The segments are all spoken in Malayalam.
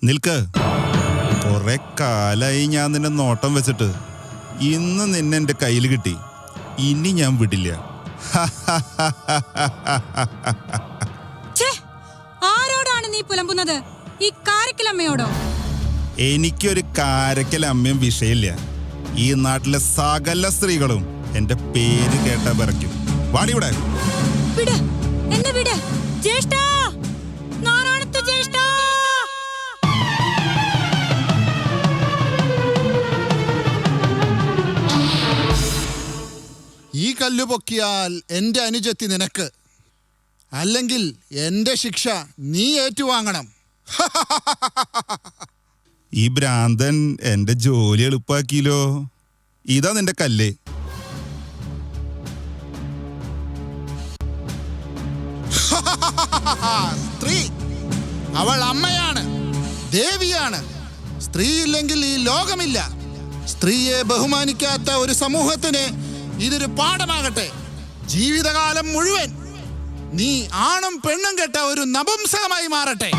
നിൽക്ക്. കുറെ കാലായി ഞാൻ നിന്നെ നോട്ടം വെച്ചിട്ട്. ഇന്ന് നിന്നെ എന്റെ കയ്യിൽ കിട്ടി. ഇനി ഞാൻ വിടില്ല. ആരോടാണ് നീ പുലമ്പുന്നത്? ഈ കാരക്കലമ്മയോടോ? എനിക്കൊരു കാരക്കലമ്മയും വിഷയമില്ല. ഈ നാട്ടിലെ സകല സ്ത്രീകളും എന്റെ പേര് കേട്ടാ പറയ്ക്കും. വാടിവിടെ. വിട്, എന്നെ വിട്. ജ്യേഷ്ഠാ, നാരായണത്ത് ജ്യേഷ്ഠാ. ഈ കല്ലു പൊക്കിയാൽ എന്റെ അനുജത്തി നിനക്ക്, അല്ലെങ്കിൽ എന്റെ ശിക്ഷ നീ ഏറ്റുവാങ്ങണം. ഈ ഭ്രാന്തൻ എന്റെ ജോലി എളുപ്പാക്കിയല്ലോ. ഇതാ നിന്റെ കല്ല്. സ്ത്രീ, അവൾ അമ്മയാണ്, ദേവിയാണ്. സ്ത്രീ ഇല്ലെങ്കിൽ ഈ ലോകമില്ല. സ്ത്രീയെ ബഹുമാനിക്കാത്ത ഒരു സമൂഹത്തിന് ഇതൊരു പാഠമാകട്ടെ. ജീവിതകാലം മുഴുവൻ നീ ആണും പെണ്ണും കെട്ട ഒരു നപുംസകമായി മാറട്ടെ.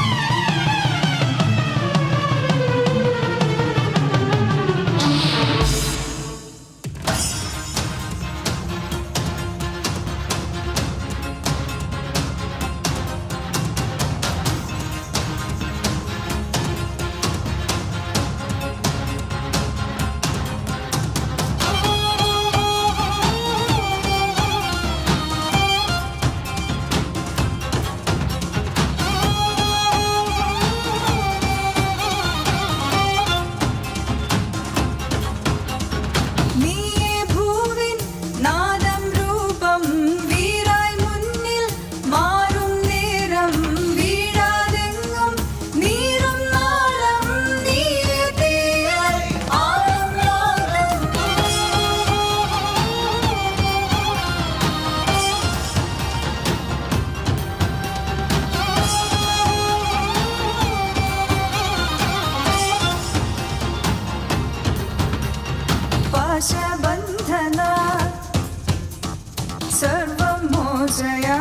सर्वं मोचया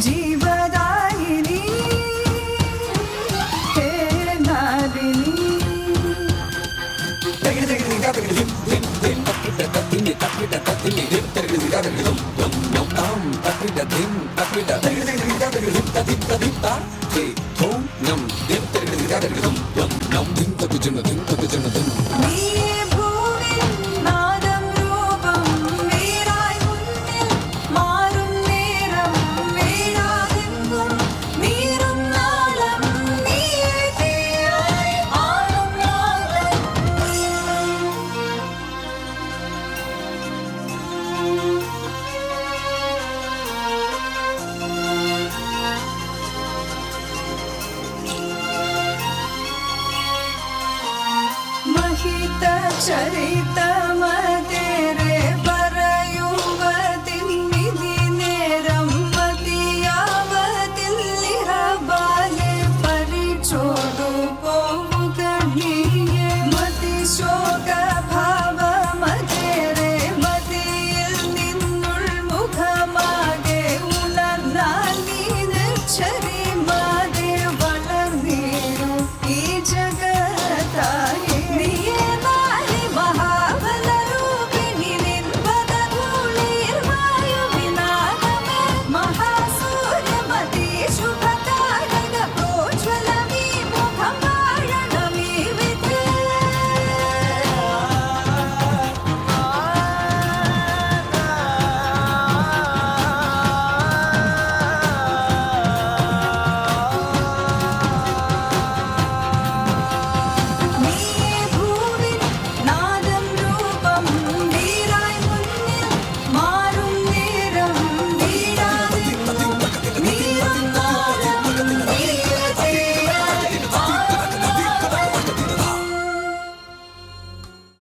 जीवदायिनी हे नादिनी. Hey,